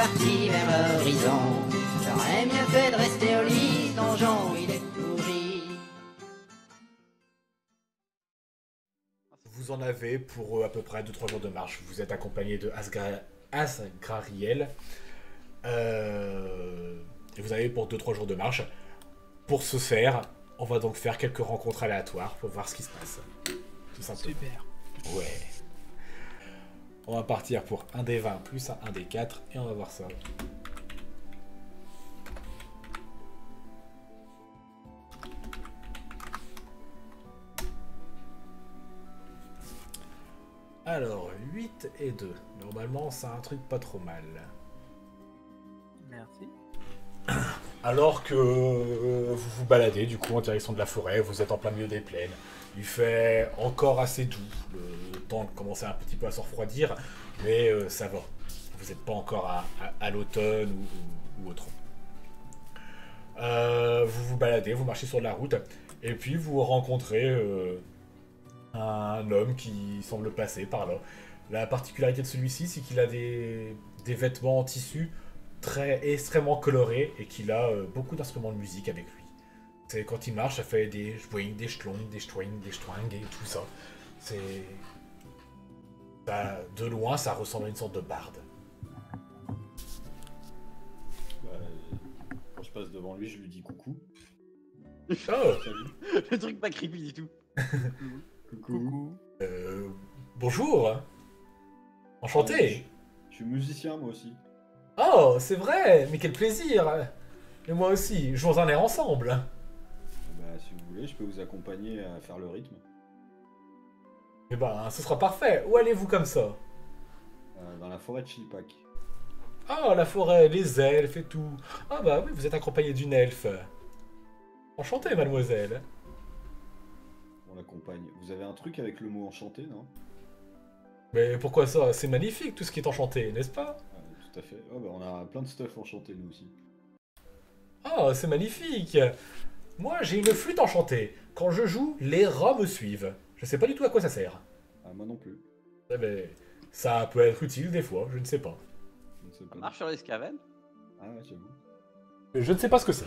parti vers l'horizon. J'aurais mieux fait de rester au lit, donjon, il est pourri. Vous en avez pour à peu près 2-3 jours de marche. Vous êtes accompagné de Asgrariel. Et vous avez pour 2-3 jours de marche. Pour ce faire, on va donc faire quelques rencontres aléatoires pour voir ce qui se passe. Tout simplement. Super. Ouais. On va partir pour un des 20 plus un des 4 et on va voir ça. Alors, 8 et 2. Normalement, c'est un truc pas trop mal. Merci. Alors que vous vous baladez du coup en direction de la forêt, vous êtes en plein milieu des plaines. Il fait encore assez doux, le temps commence un petit peu à se refroidir, mais ça va. Vous n'êtes pas encore à l'automne ou autre. Vous vous baladez, vous marchez sur la route, et puis vous rencontrez un homme qui semble passer par là. La particularité de celui-ci, c'est qu'il a des vêtements en tissu extrêmement colorés et qu'il a beaucoup d'instruments de musique avec lui. C'est quand il marche, ça fait des jouings, des schlong, des string, des string et tout ça. C'est... de loin, ça ressemble à une sorte de barde. Bah, quand je passe devant lui, je lui dis coucou. Oh Salut. Le truc pas creepy du tout. Coucou. Bonjour. Enchanté. Je suis musicien moi aussi. Oh, c'est vrai. Mais quel plaisir. Et moi aussi. Jouons un air ensemble. Bah, si vous voulez, je peux vous accompagner à faire le rythme. Eh ben, ce sera parfait. Où allez-vous comme ça? Dans la forêt de Chillipack. Ah, la forêt, les elfes et tout. Ah bah oui, vous êtes accompagné d'une elfe. Enchantée, mademoiselle. On l'accompagne. Vous avez un truc avec le mot enchanté, non? Mais pourquoi ça? C'est magnifique tout ce qui est enchanté, n'est-ce pas? Tout à fait. Oh, bah, on a plein de stuff enchanté nous aussi. Ah, c'est magnifique. Moi, j'ai une flûte enchantée. Quand je joue, les rats me suivent. Je sais pas du tout à quoi ça sert. Ah, moi non plus. Eh ben, ça peut être utile des fois, je ne sais pas. Je ne sais Ça pas. marche sur les scaven. Ah ouais, j'avoue. Je ne sais pas ce que c'est.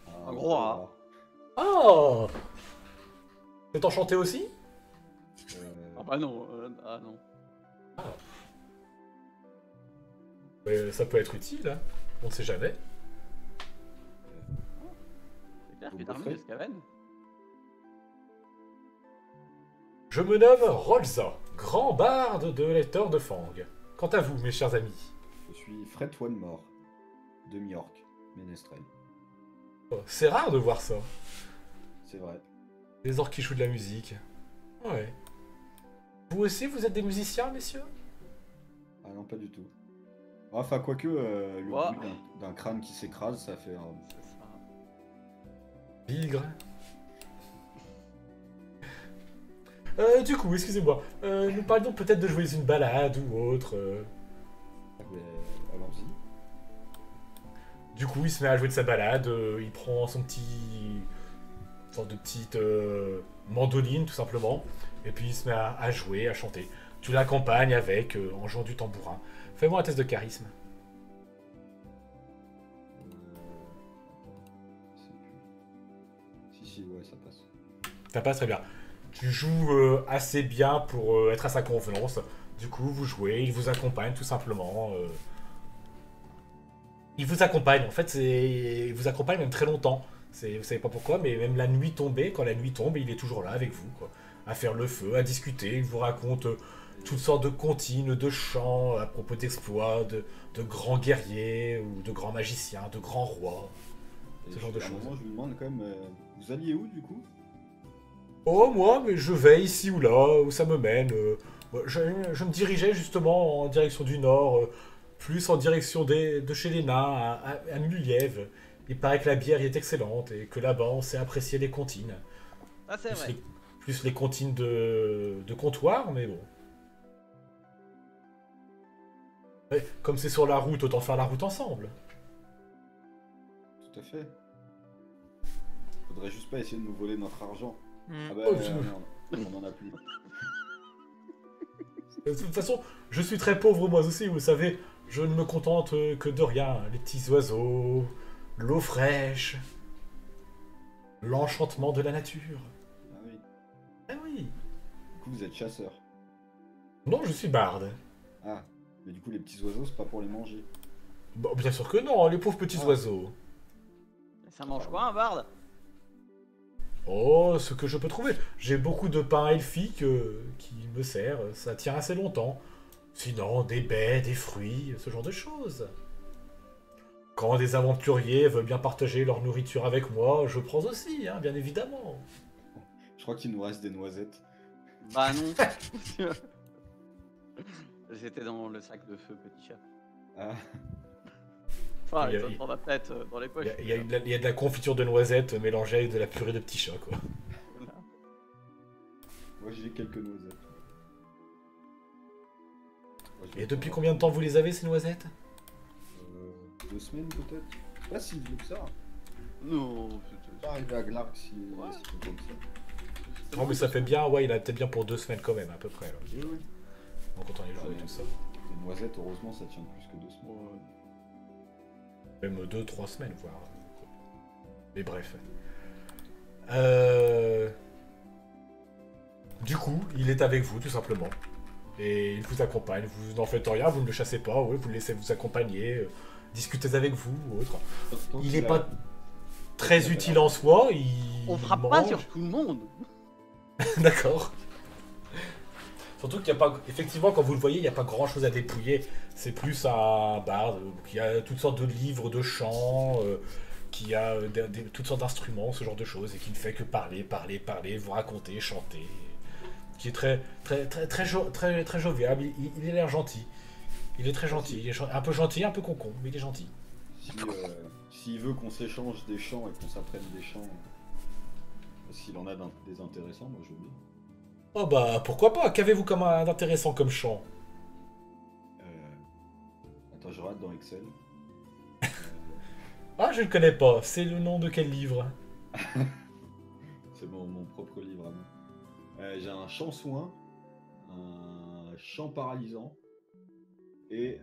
Ah, Un gros rat. Oh! C'est enchanté aussi? Ah bah non, ah non. Mais ça peut être utile, hein. On ne sait jamais. C'est clair Vous que t'as remis boufferez les scaven. Je me nomme Rolza, grand barde de lecteur de Fang. Quant à vous, mes chers amis? Je suis Fred One-More, de Miorc, ménestrel. Oh, c'est rare de voir ça. C'est vrai. Des orques qui jouent de la musique. Ouais. Vous aussi, vous êtes des musiciens, messieurs? Ah non, pas du tout. Enfin, quoique, le Ouah. bruit d'un crâne qui s'écrase, ça fait un... C'est ça. Bigre. Du coup, excusez-moi. Nous parlions peut-être de jouer une balade ou autre. Mais, allons-y. Du coup, il se met à jouer de sa balade. Il prend son petit... sorte de petite mandoline, tout simplement. Et puis il se met à jouer, à chanter. Tu l'accompagnes avec, en jouant du tambourin. Fais-moi un test de charisme. Je sais plus. Si, ouais, ça passe. Ça passe très bien. Tu joues assez bien pour être à sa convenance. Du coup, vous jouez, il vous accompagne tout simplement. Il vous accompagne, en fait, il vous accompagne même très longtemps. Vous savez pas pourquoi, mais même la nuit tombée, quand la nuit tombe, il est toujours là avec vous, quoi. À faire le feu, à discuter. Il vous raconte toutes sortes de comptines, de chants à propos d'exploits, de grands guerriers ou de grands magiciens, de grands rois. Et Ce genre de à un choses. moment, je lui demande quand même, vous alliez où du coup? Oh, moi, mais je vais ici ou là, où ça me mène. Je me dirigeais justement en direction du nord, plus en direction de chez les nains, à Muliev. Il paraît que la bière y est excellente et que là-bas, on sait apprécier les comptines. Ah c'est vrai. Plus les comptines de comptoir, mais bon. Ouais, comme c'est sur la route, autant faire la route ensemble. Tout à fait. Faudrait juste pas essayer de nous voler notre argent. Ah bah, Oh, merde, on en a plus. De toute façon, je suis très pauvre moi aussi, vous savez. Je ne me contente que de rien. Les petits oiseaux, l'eau fraîche, l'enchantement de la nature. Ah oui. Eh oui. Du coup, vous êtes chasseur. Non, je suis barde. Ah, mais du coup, les petits oiseaux, c'est pas pour les manger. Bon, bien sûr que non, les pauvres petits oiseaux. Ça mange quoi un barde? Oh, ce que je peux trouver. J'ai beaucoup de pain elfique qui me sert. Ça tient assez longtemps. Sinon, des baies, des fruits, ce genre de choses. Quand des aventuriers veulent bien partager leur nourriture avec moi, je prends aussi, hein, bien évidemment. Je crois qu'il nous reste des noisettes. Bah non. J'étais dans le sac de feu, petit chat. Ah, Enfin, Il y a- on a peut-être dans les poches. Il y a de la confiture de noisettes mélangée avec de la purée de petits chats, quoi. Voilà. moi j'ai quelques noisettes. Moi, je vais Et depuis prendre- combien de temps vous les avez, ces noisettes? 2 semaines peut-être. C'est pas si vieux que ça. Non, Pas arrivé à Glarg si Ouais. si tôt que ça. Non, mais ça fait bien, ouais, il a peut-être bien pour 2 semaines quand même, à peu près. Là. Oui, oui. En comptant les jours et tout ça. Les noisettes, heureusement, ça tient plus que 2 semaines. Même 2-3 semaines, voire. Mais bref. Du coup, il est avec vous, tout simplement. Et il vous accompagne. Vous n'en faites rien, vous ne le chassez pas, ouais, vous le laissez vous accompagner, discutez avec vous ou autre. Tant Il qu'il n'est a- pas très utile en soi, il On frappe pas mange. sur tout le monde. D'accord. Surtout qu'il n'y a pas... Effectivement, quand vous le voyez, il n'y a pas grand-chose à dépouiller. C'est plus un barde qui a toutes sortes de livres, de chants, qui a toutes sortes d'instruments, ce genre de choses, et qui ne fait que parler, parler, parler, vous raconter, chanter. Qui est très jovial. Il a l'air gentil. Il est très gentil. Il est un peu gentil, un peu concon, mais il est gentil. S'il veut qu'on s'échange des chants et qu'on s'apprenne des chants, s'il en a des intéressants, moi je veux bien. Oh bah, pourquoi pas? Qu'avez-vous comme d'intéressant comme chant? Attends, je regarde dans Excel. Ah, je ne connais pas. C'est le nom de quel livre? C'est mon propre livre à moi. J'ai un chant soin, un chant paralysant et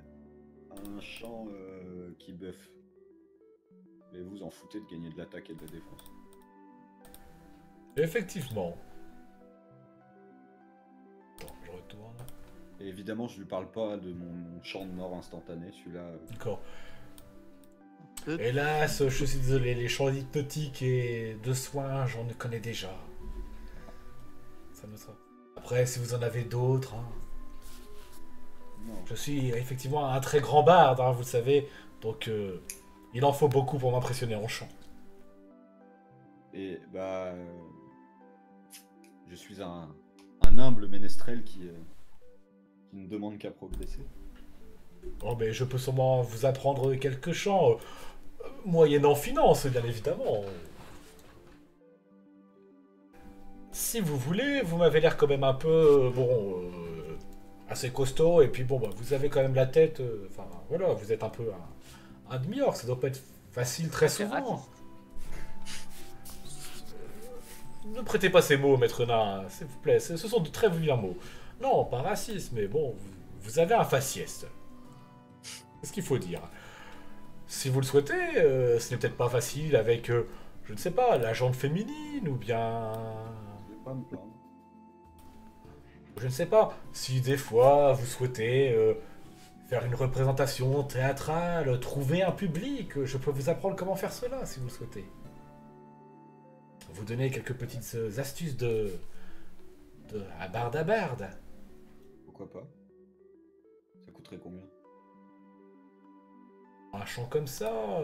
un chant qui buff. Et vous en foutez de gagner de l'attaque et de la défense. Effectivement. Attends, je retourne. Et évidemment, je lui parle pas de mon chant de mort instantané, celui-là. D'accord. Hélas, je suis désolé, les chants hypnotiques et de soins, j'en connais déjà. Ça me sera. Après, si vous en avez d'autres, hein. Non. Je suis effectivement un très grand barde, hein, vous le savez, donc il en faut beaucoup pour m'impressionner en chant. Et bah, je suis un humble ménestrel qui ne demande qu'à progresser. Bon, mais je peux sûrement vous apprendre quelques chants, moyennant finance, bien évidemment. Si vous voulez, vous m'avez l'air quand même un peu, assez costaud, et puis bon, bah, vous avez quand même la tête, enfin, voilà, vous êtes un peu un demi-orc, ça doit pas être facile très souvent. Ne prêtez pas ces mots, maître nain, s'il vous plaît, ce sont de très vilains mots. Non, pas raciste, mais bon, vous avez un faciès. C'est ce qu'il faut dire. Si vous le souhaitez, ce n'est peut-être pas facile avec, je ne sais pas, la jante féminine, ou bien... Je vais pas me plaindre. Je ne sais pas, si des fois vous souhaitez faire une représentation théâtrale, trouver un public, je peux vous apprendre comment faire cela, si vous le souhaitez. Vous donner quelques petites astuces à barde. Pourquoi pas? Ça coûterait combien? Un chant comme ça...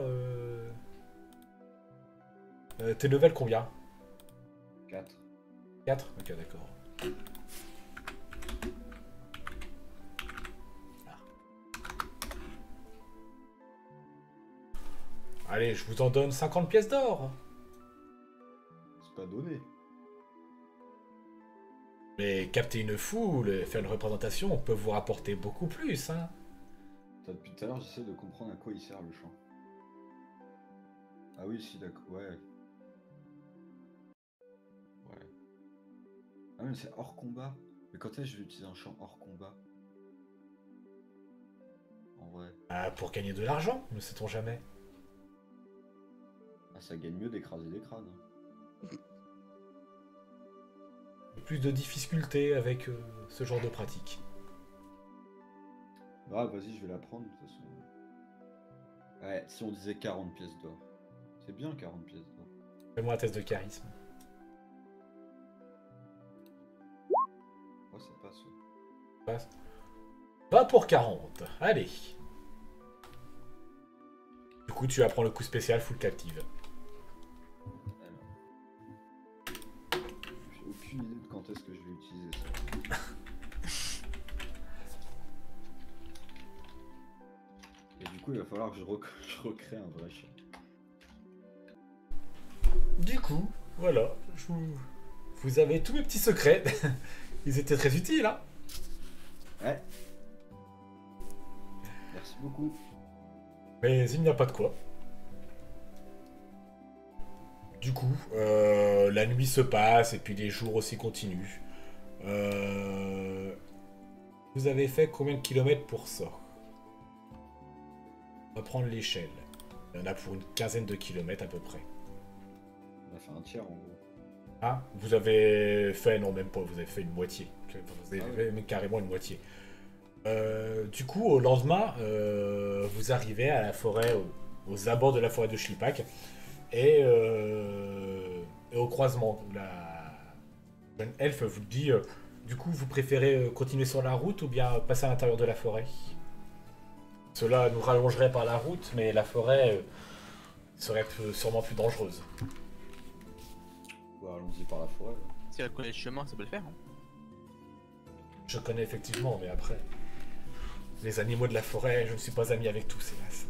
T'es level combien? 4. 4? Ok, d'accord. Ah. Allez, je vous en donne 50 pièces d'or. C'est pas donné. Mais capter une foule, faire une représentation, peut vous rapporter beaucoup plus, hein. Depuis tout à l'heure, j'essaie de comprendre à quoi il sert le chant. Ah oui, si, d'accord, ouais. Ouais. Ah mais c'est hors combat. Mais quand est-ce que je vais utiliser un chant hors combat? En vrai. Ah, pour gagner de l'argent, ne sait-on jamais. Ah, ça gagne mieux d'écraser des crânes. Plus de difficultés avec ce genre de pratique. Ah, vas-y, je vais la prendre de toute façon. Ouais, si on disait 40 pièces d'or. C'est bien 40 pièces d'or. Fais-moi un test de charisme. Ouais, ça passe. Ouais. Passe. Va pour 40. Allez. Du coup, tu apprends le coup spécial full captive. J'ai aucune idée de quand est-ce que je vais utiliser ça. Et du coup, il va falloir que je recrée un vrai chien. Du coup, voilà. Vous avez tous mes petits secrets. Ils étaient très utiles, hein. Ouais. Merci beaucoup. Mais il n'y a pas de quoi. Du coup, la nuit se passe et puis les jours aussi continuent. Vous avez fait combien de kilomètres pour ça? On va prendre l'échelle. Il y en a pour une quinzaine de kilomètres à peu près. On a fait un tiers en gros. Ah, vous avez fait, non même pas, vous avez fait une moitié. Vous avez fait carrément une moitié. Du coup, au lendemain, vous arrivez à la forêt, aux abords de la forêt de Schlipak, et au croisement, la jeune elfe vous dit, du coup, vous préférez continuer sur la route ou bien passer à l'intérieur de la forêt? Cela nous rallongerait par la route, mais la forêt serait sûrement plus dangereuse. Bah, allons-y par la forêt. Là. Si elle connaît le chemin, ça peut le faire. Hein. Je connais effectivement, mais après... Les animaux de la forêt, je ne suis pas ami avec tous, hélas.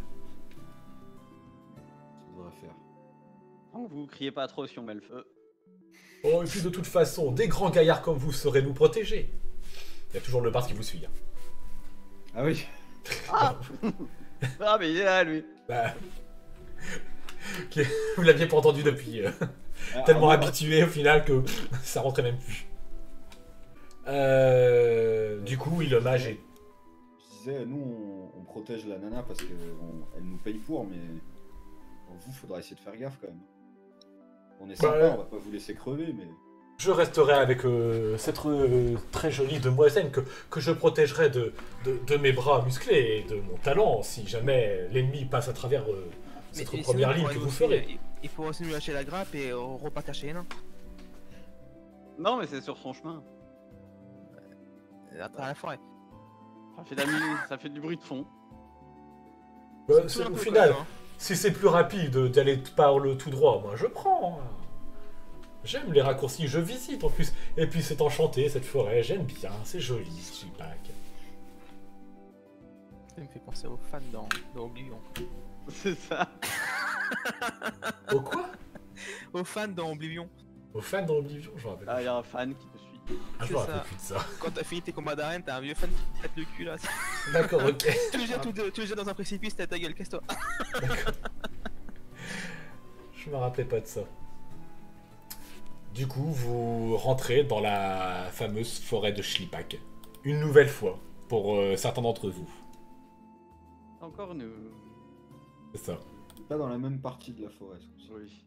Ça devrait faire. Donc vous criez pas trop si on met le feu. Oh, et puis de toute façon, des grands gaillards comme vous saurez nous protéger. Il y a toujours le bard qui vous suit. Hein. Ah oui. Ah Ah mais il est là lui. Bah... Ok, vous l'aviez pas entendu depuis. Ah, Tellement moi, habitué au final que ça rentrait même plus. Du coup, oui, le mage est... Je disais, nous on protège la nana parce qu'elle nous paye pour, mais vous, faudra essayer de faire gaffe quand même. On est sympa, on va pas vous laisser crever, mais... Je resterai avec cette très jolie demoiselle que je protégerai de mes bras musclés et de mon talent si jamais l'ennemi passe à travers cette première ligne que vous ferez. Il faut aussi nous lâcher la grappe et repartir chez les nains. Non mais c'est sur son chemin. À travers la forêt. Ça fait, de la musique, ça fait du bruit de fond. Bah, C'est un au peu final, quand même, hein. si c'est plus rapide d'aller par le tout droit, moi je prends. J'aime les raccourcis, je visite en plus. Et puis c'est enchanté cette forêt, j'aime bien, c'est joli ce Schlipak. Ça me fait penser aux fans dans Oblivion. C'est ça. Au quoi? Aux fans dans Oblivion. Aux fans dans l'Oblivion, je me rappelle. Ah, il y a un fan qui te suit. Ah, je me rappelle plus de ça. Quand t'as fini tes combats d'arène, t'as un vieux fan qui te pète le cul là. D'accord, ok. Tu le jettes dans un précipice, t'as ta gueule, casse-toi. D'accord. Je me rappelais pas de ça. Du coup, vous rentrez dans la fameuse forêt de Schlipak. Une nouvelle fois, pour certains d'entre vous. Encore nous. C'est ça. Pas dans la même partie de la forêt. ce coup-ci. Oui.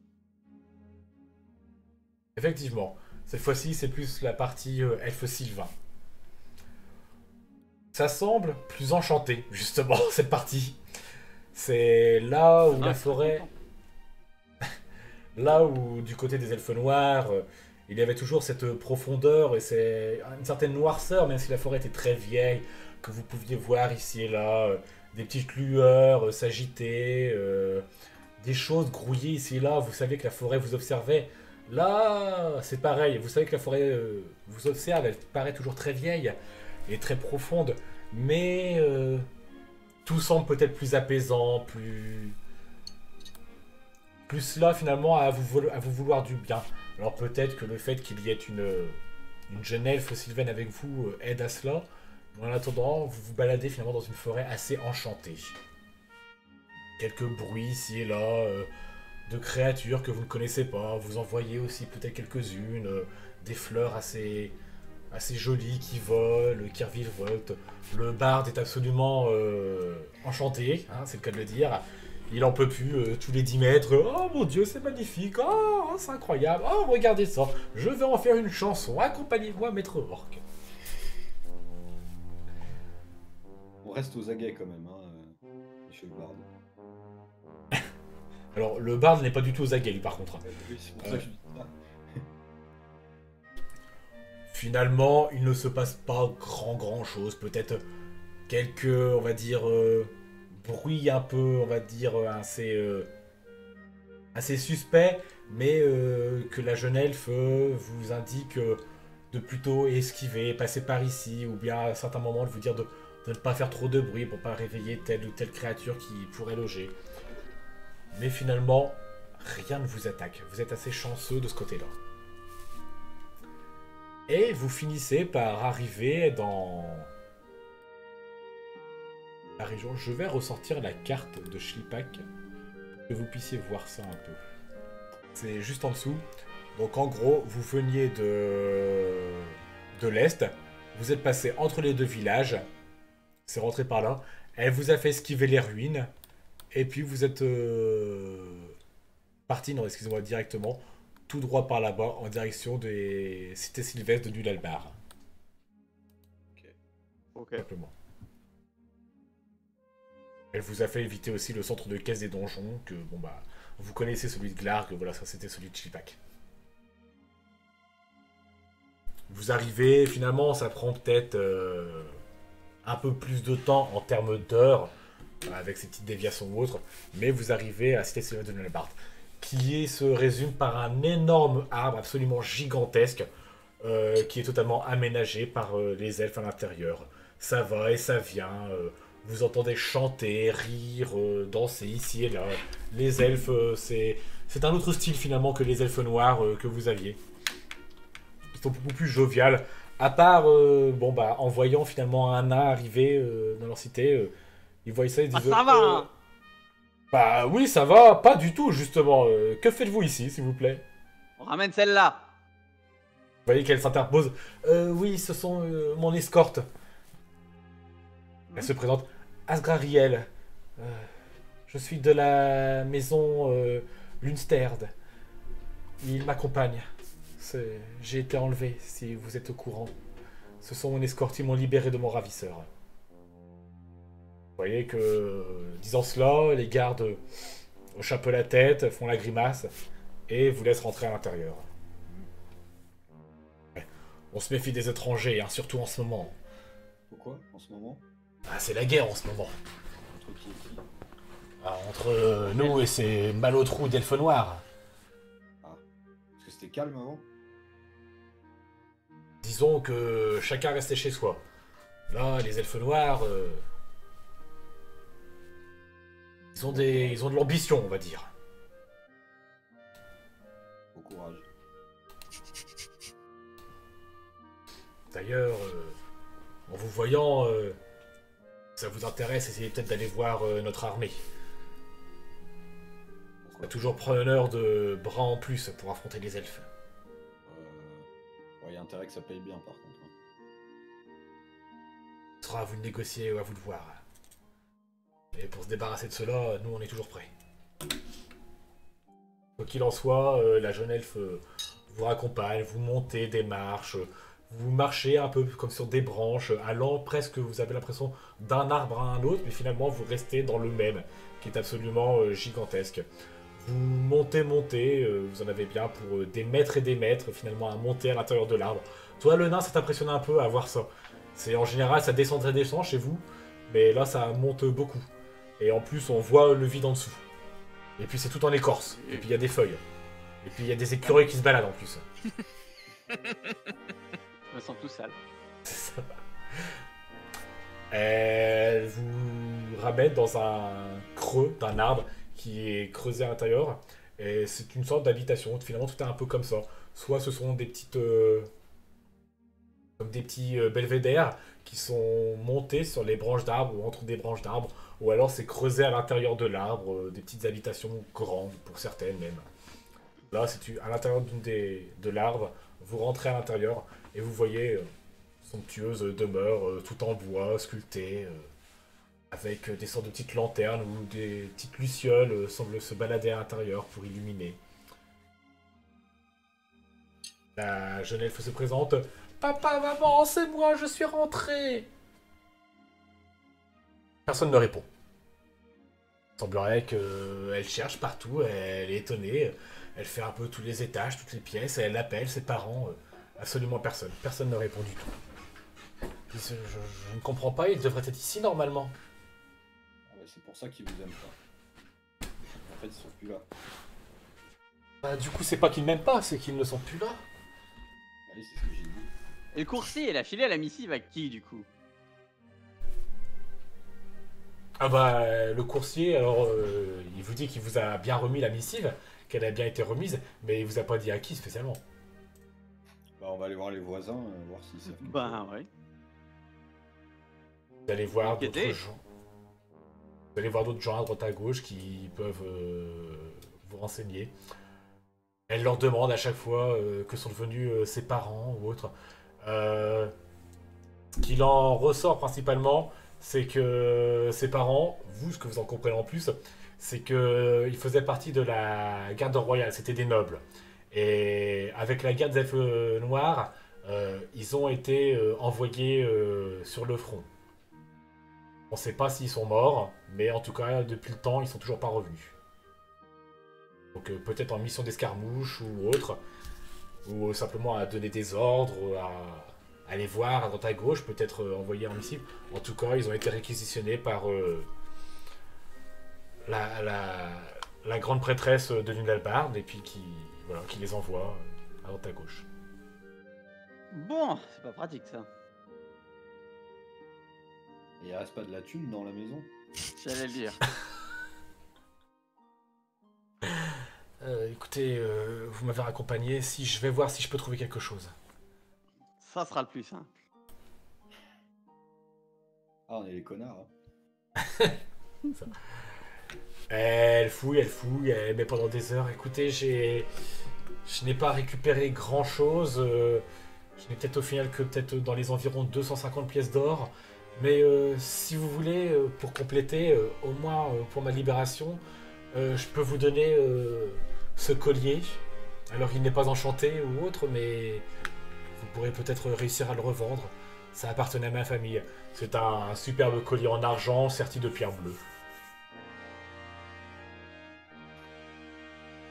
Effectivement, cette fois-ci, c'est plus la partie elfe sylvain. Ça semble plus enchanté, justement, cette partie. C'est là où la forêt... Là où, du côté des elfes noirs, il y avait toujours cette profondeur et c'est une certaine noirceur, même si la forêt était très vieille, que vous pouviez voir ici et là, des petites lueurs s'agiter, des choses grouillées ici et là. Vous savez que la forêt vous observait. Là, c'est pareil. Vous savez que la forêt vous observe, elle paraît toujours très vieille et très profonde, mais tout semble peut-être plus apaisant, plus là finalement à vous vouloir du bien. Alors peut-être que le fait qu'il y ait une jeune elfe sylvaine avec vous aide à cela, mais en attendant, vous vous baladez finalement dans une forêt assez enchantée. Quelques bruits ici et là, de créatures que vous ne connaissez pas, vous en voyez aussi peut-être quelques-unes, des fleurs assez assez joli qui vole, qui revirevolte. Le barde est absolument enchanté, hein, c'est le cas de le dire. Il en peut plus tous les 10 mètres. Oh mon dieu, c'est magnifique. Oh, c'est incroyable. Oh, regardez ça. Je vais en faire une chanson. Accompagnez-moi, maître orc. On reste aux aguets quand même, hein, monsieur le barde. Alors, le barde n'est pas du tout aux aguets, lui, par contre. Oui, c'est pour ça que je dis ça. Finalement, il ne se passe pas grand chose. Peut-être quelques, on va dire, bruits un peu, on va dire, assez suspects, mais que la jeune elfe vous indique de plutôt esquiver, passer par ici, ou bien à certains moments de vous dire de ne pas faire trop de bruit pour pas réveiller telle ou telle créature qui pourrait loger. Mais finalement, rien ne vous attaque. Vous êtes assez chanceux de ce côté-là. Et vous finissez par arriver dans la région. Je vais ressortir la carte de Schlippack pour que vous puissiez voir ça un peu. C'est juste en dessous. Donc en gros, vous veniez de l'Est. Vous êtes passé entre les deux villages. C'est rentré par là. Elle vous a fait esquiver les ruines. Et puis vous êtes parti, non, excusez-moi, directement, tout droit par là-bas, en direction des cités sylvestres de Nulalbar. Ok. Simplement. Elle vous a fait éviter aussi le centre de caisse des donjons, que, bon bah, vous connaissez celui de Glarg, voilà, ça c'était celui de Schlippack. Vous arrivez, finalement, ça prend peut-être un peu plus de temps en termes d'heures, avec ces petites déviations ou autres, mais vous arrivez à la cité sylvestre de Nulalbar, qui se résume par un énorme arbre absolument gigantesque, qui est totalement aménagé par les elfes à l'intérieur. Ça va et ça vient, vous entendez chanter, rire, danser ici et là. Les elfes, c'est un autre style finalement que les elfes noirs que vous aviez. Ils sont beaucoup plus joviales, à part, bon bah, en voyant finalement un nain arriver dans leur cité, ils voient ça et disent... Ah, ça va Bah oui, ça va, pas du tout justement. Que faites-vous ici, s'il vous plaît? On ramène celle-là. Vous voyez qu'elle s'interpose. Oui, ce sont mon escorte. Elle se présente. Asgrariel. Je suis de la maison Lunsterd. Il m'accompagne. J'ai été enlevé, si vous êtes au courant. Ce sont mon escorte, ils m'ont libéré de mon ravisseur. Vous voyez que, disant cela, les gardes hochent un peu la tête, font la grimace, et vous laissent rentrer à l'intérieur. On se méfie des étrangers, hein, surtout en ce moment. Pourquoi, en ce moment? Ah, c'est la guerre en ce moment. Entre qui et qui? Ah, entre nous et ces malotrous d'elfes noirs. Parce que c'était calme avant? Disons que chacun restait chez soi. Là, les elfes noirs... ils ont de l'ambition, on va dire. Au courage. D'ailleurs, en vous voyant, ça vous intéresse, essayez peut-être d'aller voir notre armée. On a toujours preneur de bras en plus pour affronter les elfes. Ouais, y a intérêt que ça paye bien par contre. Ce sera à vous de négocier ou à vous de voir. Et pour se débarrasser de cela, nous on est toujours prêts. Quoi qu'il en soit, la jeune elfe vous raccompagne, vous montez des marches, vous marchez un peu comme sur des branches, allant presque, vous avez l'impression, d'un arbre à un autre, mais finalement vous restez dans le même, qui est absolument gigantesque. Vous montez, vous en avez bien pour des mètres et des mètres, finalement, à monter à l'intérieur de l'arbre. Toi, le nain, ça t'impressionne un peu à voir ça. C'est en général, ça descend chez vous, mais là, ça monte beaucoup. Et en plus, on voit le vide en dessous. Et puis, c'est tout en écorce. Et puis, il y a des feuilles. Et puis, il y a des écureuils qui se baladent en plus. Je me sens tout sale. C'est ça. Elle vous ramène dans un creux d'un arbre qui est creusé à l'intérieur. Et c'est une sorte d'habitation. Finalement, tout est un peu comme ça. Soit ce sont des petites... comme des petits belvédères qui sont montés sur les branches d'arbres ou entre des branches d'arbres. Ou alors c'est creusé à l'intérieur de l'arbre, des petites habitations grandes, pour certaines même. Là, c'est à l'intérieur de l'arbre, vous rentrez à l'intérieur et vous voyez somptueuse demeure, tout en bois, sculptée, avec des sortes de petites lanternes où des petites lucioles semblent se balader à l'intérieur pour illuminer. La jeune elfe se présente. Papa, maman, c'est moi, je suis rentrée. Personne ne répond. Il semblerait qu'elle cherche partout, elle est étonnée, elle fait un peu tous les étages, toutes les pièces, elle appelle ses parents, absolument personne. Personne ne répond du tout. Je ne comprends pas, ils devraient être ici normalement. Ah ouais, c'est pour ça qu'ils vous aiment pas. En fait, ils sont plus là. Bah, du coup, c'est pas qu'ils m'aiment pas, c'est qu'ils ne sont plus là. Allez, c'est ce que j'ai dit. Et le coursier, elle a filé à la missive à qui du coup? Ah bah, le coursier, alors, il vous dit qu'il vous a bien remis la missive, qu'elle a bien été remise, mais il vous a pas dit à qui spécialement. Bah, on va aller voir les voisins, voir s'ils savent. quelque chose. Ben ouais. Vous allez voir d'autres Enquêter. gens. Vous allez voir d'autres gens à droite à gauche qui peuvent vous renseigner. Elle leur demande à chaque fois que sont devenus ses parents ou autres. Ce qu'il en ressort principalement, c'est que ses parents, vous, ce que vous en comprenez en plus, c'est qu'ils faisaient partie de la garde royale, c'était des nobles. Et avec la guerre des elfes noirs, ils ont été envoyés sur le front. On ne sait pas s'ils sont morts, mais en tout cas, depuis le temps, ils sont toujours pas revenus. Donc peut-être en mission d'escarmouche ou autre, ou simplement à donner des ordres, à aller voir à droite à gauche, peut-être envoyer en missive. En tout cas, ils ont été réquisitionnés par la grande prêtresse de Lundalbard, et puis qui les envoie à droite à gauche. Bon, c'est pas pratique ça. Et il reste pas de la thune dans la maison. J'allais le dire. Écoutez, vous m'avez raccompagné, si je vais voir si je peux trouver quelque chose. Ça sera le plus simple. Ah, on est les connards. Hein. Elle fouille, elle met pendant des heures. Écoutez, je n'ai pas récupéré grand chose. Je n'ai peut-être au final que peut-être dans les environs 250 pièces d'or. Mais si vous voulez, pour compléter, au moins pour ma libération, je peux vous donner ce collier. Alors il n'est pas enchanté ou autre, mais vous pourrez peut-être réussir à le revendre. Ça appartenait à ma famille. C'est un superbe collier en argent serti de pierre bleue.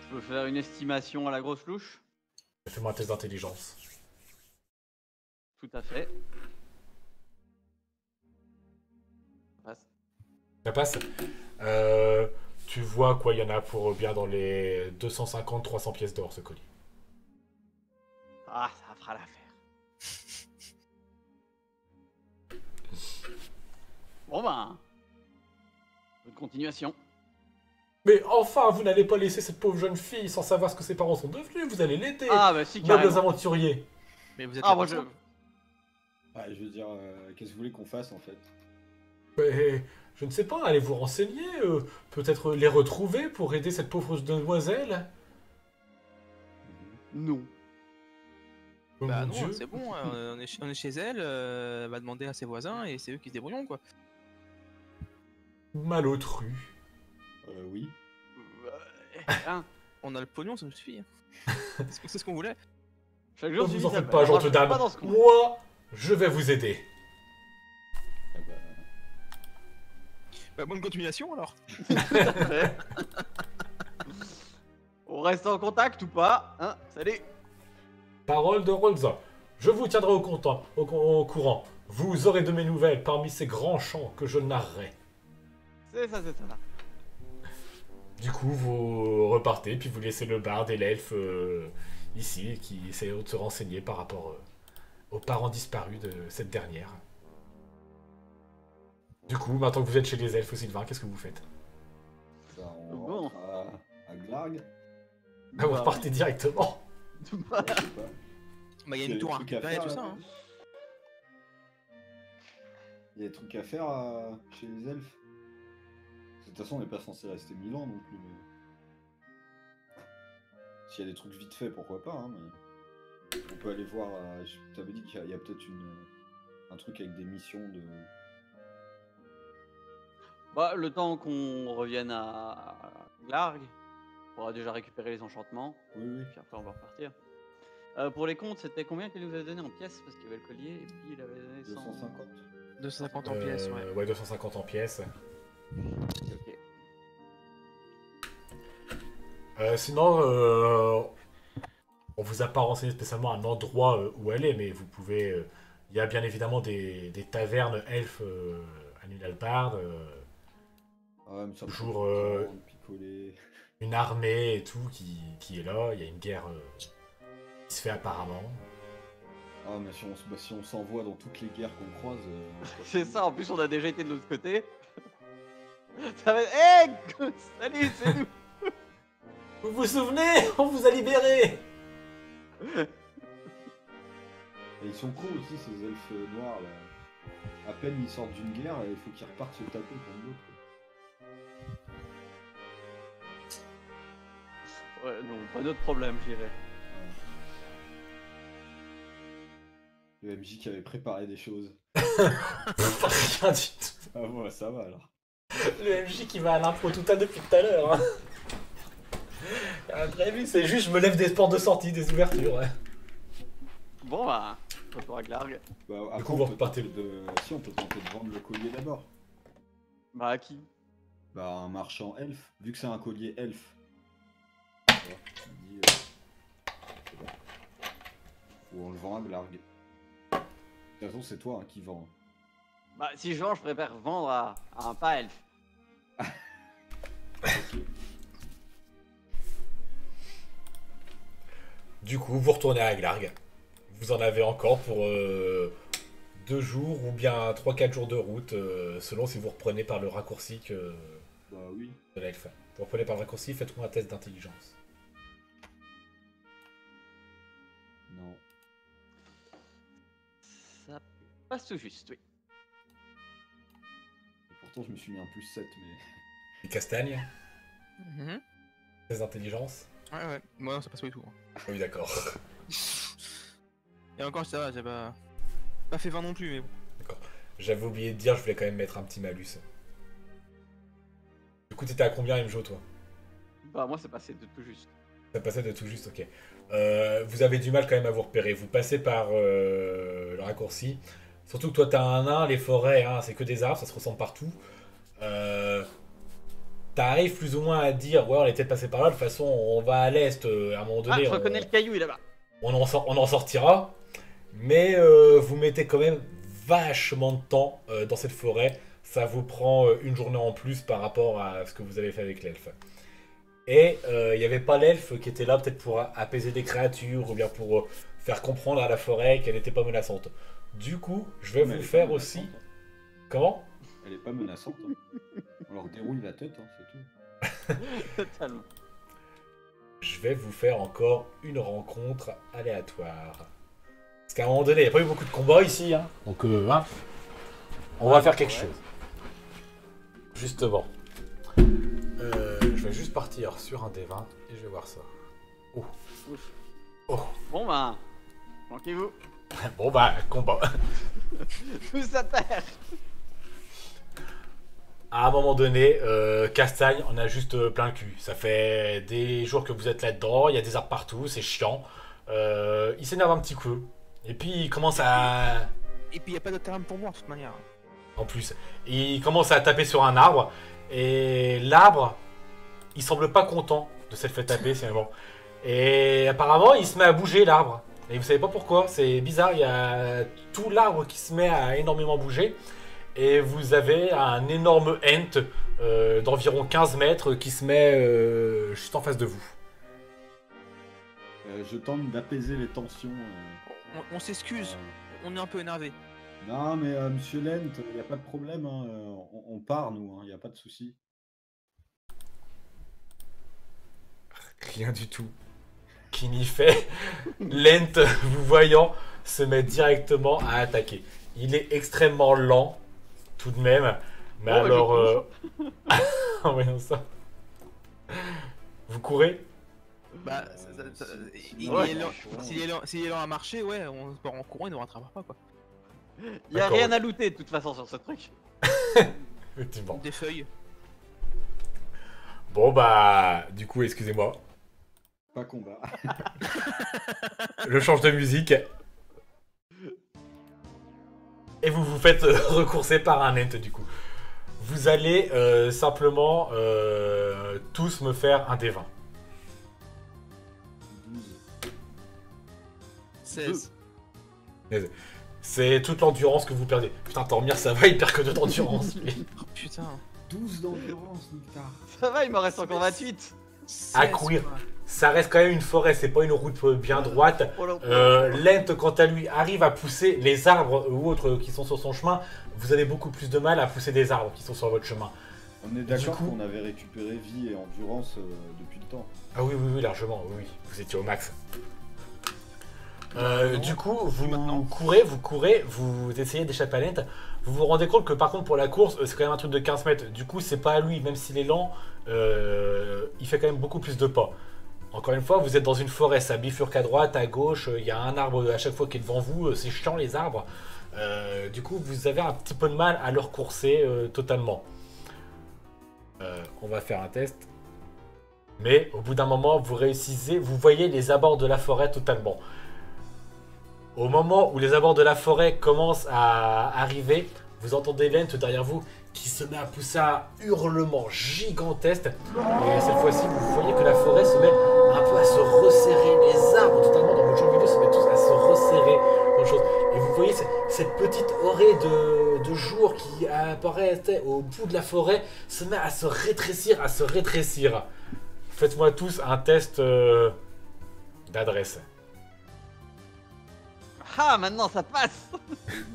Je peux faire une estimation à la grosse louche? Fais-moi un test d'intelligence. Tout à fait. Ça passe. Ça passe. Tu vois quoi, il y en a pour bien dans les 250-300 pièces d'or ce collier. Ah, ça fera l'affaire. Bon ben... Bonne continuation. Mais enfin, vous n'allez pas laisser cette pauvre jeune fille sans savoir ce que ses parents sont devenus, vous allez l'aider, Ah bah si, nobles carrément. aventuriers. Mais vous êtes Ah là moi pour je... ça. Ouais, je veux dire, qu'est-ce que vous voulez qu'on fasse en fait? Mais, je ne sais pas, allez vous renseigner, peut-être les retrouver pour aider cette pauvre demoiselle. Non. Oh Bah mon non, Dieu. c'est bon, on est chez elle, elle va demander à ses voisins et c'est eux qui se débrouillent quoi. Malotru. Oui. Hein, On a le pognon, ça nous suffit. Hein. C'est ce qu'on voulait. chaque Ne jour vous suffit en sa faites peine. pas, Alors, gentille je suis dame. pas dans ce coin. Moi, je vais vous aider. Ah bah, Bah bonne continuation alors. Tout à fait. On reste en contact ou pas? Hein? Salut. Parole de Rolza. Je vous tiendrai au courant. Vous aurez de mes nouvelles parmi ces grands champs que je narrerai. C'est ça, c'est ça. Du coup, vous repartez, puis vous laissez le barde et l'elfe ici, qui essayent de se renseigner par rapport aux parents disparus de cette dernière. Du coup, maintenant que vous êtes chez les elfes, Sylvain, qu'est-ce que vous faites? bah, on Bon. rentre à Glarg. Ah, vous Bah, repartez directement. Ouais, je sais pas. Bah il y a Il y a une des tour à trucs à récupérer et faire, tout ça. là. Hein. Il y a des trucs à faire chez les elfes. De toute façon, on n'est pas censé rester 1000 ans non plus. Mais... S'il y a des trucs vite fait, pourquoi pas. Hein, mais... On peut aller voir. Je t'avais dit qu'il y a peut-être un truc avec des missions de. Bah, le temps qu'on revienne à Glarg, on pourra déjà récupérer les enchantements, Oui, oui. puis après on va repartir. Pour les comptes, c'était combien qu'il nous avait donné en pièces? Parce qu'il y avait le collier, et puis il avait donné 100... 250. 250 en pièces, ouais. Ouais, 250 en pièces. Ok. Sinon, on vous a pas renseigné spécialement un endroit où aller, mais vous pouvez. Il y a bien évidemment des tavernes elfes à Nulalbard, Ah ouais, mais ça me Toujours, prend tout le temps de picoler. une armée et tout qui est là. Il y a une guerre qui se fait apparemment. Ah, mais si on s'envoie dans toutes les guerres qu'on croise. C'est ça, en plus on a déjà été de l'autre côté. Ça va être... Hey salut, c'est nous. Vous vous souvenez? On vous a libéré! Et ils sont cons aussi, ces elfes noirs là. À peine ils sortent d'une guerre, il faut qu'ils repartent se taper contre l'autre. Ouais, non, pas d'autre problème, je dirais. Le MJ qui avait préparé des choses. Rien du tout. Ah ouais, ça va alors. Le MJ qui va à l'impro tout à depuis tout à l'heure. Hein. Imprévu, c'est juste je me lève des portes de sortie, des ouvertures. Ouais. Bon bah, retour à Glarg. Bah, Du après, coup, on vous peut repartez. tenter Si, on peut tenter de vendre le collier d'abord. Bah à qui? Bah, un marchand elfe, vu que c'est un collier elfe. Alors, tu me dis, c'est bon. Ou on le vend à Glarg. De toute façon, c'est toi hein, qui vends. Bah si je vends, je préfère vendre à un pas elfe. Ok. Du coup, vous retournez à Glarg. Vous en avez encore pour 2 jours ou bien 3-4 jours de route, selon si vous reprenez par le raccourci de Bah oui. l'elfe. Vous reprenez par le raccourci, faites-moi un test d'intelligence. Non. Ça passe tout juste, oui. Et pourtant, je me suis mis un +7, mais. Et Castagne, Mhm. test d'intelligence. Ouais, ouais. Moi, non, ça passe pas du tout. Hein. Oui, d'accord. Et encore, ça va, j'ai pas fait 20 non plus, mais bon. J'avais oublié de dire, je voulais quand même mettre un petit malus. Du coup, t'étais à combien, MJO, toi? Bah moi c'est passé de tout juste. Ça passait de tout juste, ok. Vous avez du mal quand même à vous repérer. Vous passez par le raccourci. Surtout que toi, t'as un nain, les forêts, hein, c'est que des arbres, ça se ressemble partout. T'arrives plus ou moins à dire, ouais, on est peut-être passé par là, de toute façon, on va à l'est, à un moment Ah, donné, je reconnais le caillou, il est là-bas. on en sortira. Mais vous mettez quand même vachement de temps dans cette forêt. Ça vous prend une journée en plus par rapport à ce que vous avez fait avec l'elfe. Et il n'y avait pas l'elfe qui était là peut-être pour apaiser des créatures ou bien pour faire comprendre à la forêt qu'elle n'était pas menaçante. Du coup, je vais Mais elle vous est faire pas aussi... menaçante, hein. Comment? Elle est pas menaçante. Hein. On leur déroule la tête, hein, c'est tout. Totalement. Je vais vous faire encore une rencontre aléatoire. Parce qu'à un moment donné, il n'y a pas eu beaucoup de combats ici. Hein. Donc, hein, on va faire quelque Ouais. chose. Justement. Je vais juste partir sur un des 20 et je vais voir ça. Oh. Ouf. Oh. Bon bah, manquez-vous. Bon bah, combat. Tous à terre. À un moment donné, Castagne en a juste plein le cul. Ça fait des jours que vous êtes là-dedans, il y a des arbres partout, c'est chiant. Il s'énerve un petit peu. Et puis il commence à... Et puis, y a pas de terrain pour moi, de toute manière. En plus, il commence à taper sur un arbre. Et l'arbre, il semble pas content de s'être fait taper, finalement. Et apparemment, il se met à bouger, l'arbre. Et vous savez pas pourquoi, c'est bizarre, il y a tout l'arbre qui se met à énormément bouger. Et vous avez un énorme ent d'environ 15 mètres qui se met juste en face de vous. Je tente d'apaiser les tensions. On s'excuse, on est un peu énervé. Non, mais monsieur Lent, il n'y a pas de problème. Hein. On part, nous, il n'y a pas de souci. Rien du tout. Qui n'y fait. Lent, vous voyant, se met directement à attaquer. Il est extrêmement lent, tout de même. Mais Oh, alors... Voyons ça. Vous courez? Bah, il Ouais. est lent. S'il est lent à marcher, ouais, on se part en courant, il ne rattrapera pas, quoi. Y a D'accord. rien à looter de toute façon sur ce truc. Effectivement. Des feuilles. Bon bah, du coup, excusez-moi. Pas combat. Je change de musique. Et vous vous faites recourser par un ent du coup. Vous allez simplement tous me faire un D20. 12. 16. C'est toute l'endurance que vous perdez. Putain, Tormir, ça va, il perd que de d'endurance. lui. Oh putain. 12 d'endurance, Nectar. Ça va, il m'en reste encore 28. 16, À courir. quoi. Ça reste quand même une forêt, c'est pas une route bien droite. Oh là. Lent, quant à lui, arrive à pousser les arbres ou autres qui sont sur son chemin. Vous avez beaucoup plus de mal à pousser des arbres qui sont sur votre chemin. On est d'accord coup- qu'on avait récupéré vie et endurance depuis le temps. Ah oui, oui, oui, largement, oui, oui. Vous étiez au max. Du coup, vous courez, vous essayez d'échapper à Lent. Vous vous rendez compte que par contre pour la course, c'est quand même un truc de 15 mètres. Du coup, c'est pas à lui, même s'il est lent, il fait quand même beaucoup plus de pas. Encore une fois, vous êtes dans une forêt, ça bifurque à droite, à gauche, il y a un arbre à chaque fois qui est devant vous, c'est chiant les arbres. Du coup, vous avez un petit peu de mal à leur courser totalement. On va faire un test. Mais au bout d'un moment, vous réussissez, vous voyez les abords de la forêt totalement. Au moment où les abords de la forêt commencent à arriver, vous entendez Lent derrière vous qui se met à pousser un hurlement gigantesque. Et cette fois-ci, vous voyez que la forêt se met un peu à se resserrer. Les arbres, totalement dans votre champ de vidéo, se mettent tous à se resserrer. Dans le chose. Et vous voyez cette petite orée de jour qui apparaît au bout de la forêt, se met à se rétrécir, Faites-moi tous un test d'adresse. Ah, maintenant ça passe. Moi,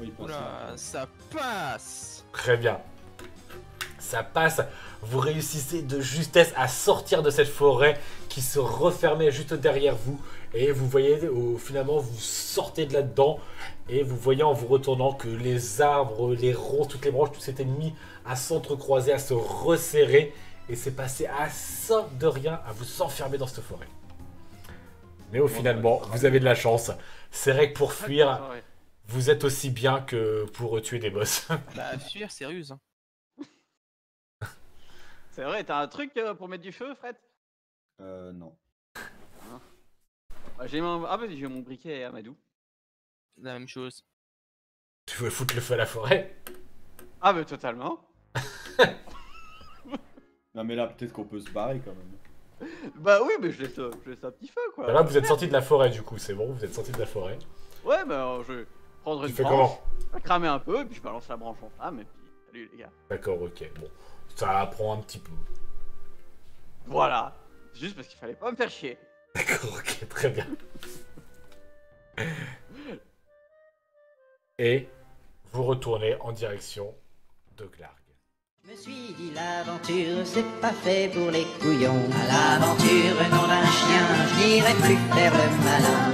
il passe Oula, là. ça passe. Très bien. Ça passe. Vous réussissez de justesse à sortir de cette forêt qui se refermait juste derrière vous. Et vous voyez, finalement, vous sortez de là-dedans. Et vous voyez en vous retournant que les arbres, les ronces, toutes les branches, tout s'était mis à s'entrecroiser, à se resserrer. Et c'est passé à ça de rien à vous enfermer dans cette forêt. Mais finalement, vous avez de la chance. C'est vrai que pour fuir, Ouais. vous êtes aussi bien que pour tuer des boss. Bah, fuir, c'est ruse. Hein. C'est vrai, t'as un truc pour mettre du feu, Fred? Non. Bah, j'ai mon briquet à Amadou. La même chose. Tu veux foutre le feu à la forêt? Ah, bah totalement. Non, mais là, peut-être qu'on peut se barrer quand même. Bah oui, mais je laisse un petit feu quoi. Là, vous êtes sorti de la forêt du coup, c'est bon, vous êtes sorti de la forêt. Ouais, bah je vais prendre Tu une fais branche, comment? cramer un peu, et puis je balance la branche en flamme, et puis salut les gars. D'accord, ok, bon. Ça prend un petit peu. Voilà. Juste parce qu'il fallait pas me faire chier. D'accord, ok, très bien. Et vous retournez en direction de Glarg. Je me suis dit l'aventure c'est pas fait pour les couillons. À l'aventure nom d'un chien, je n'irai plus faire le malin.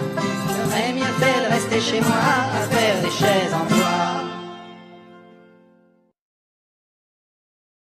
J'aurais mieux fait de rester chez moi à faire des chaises en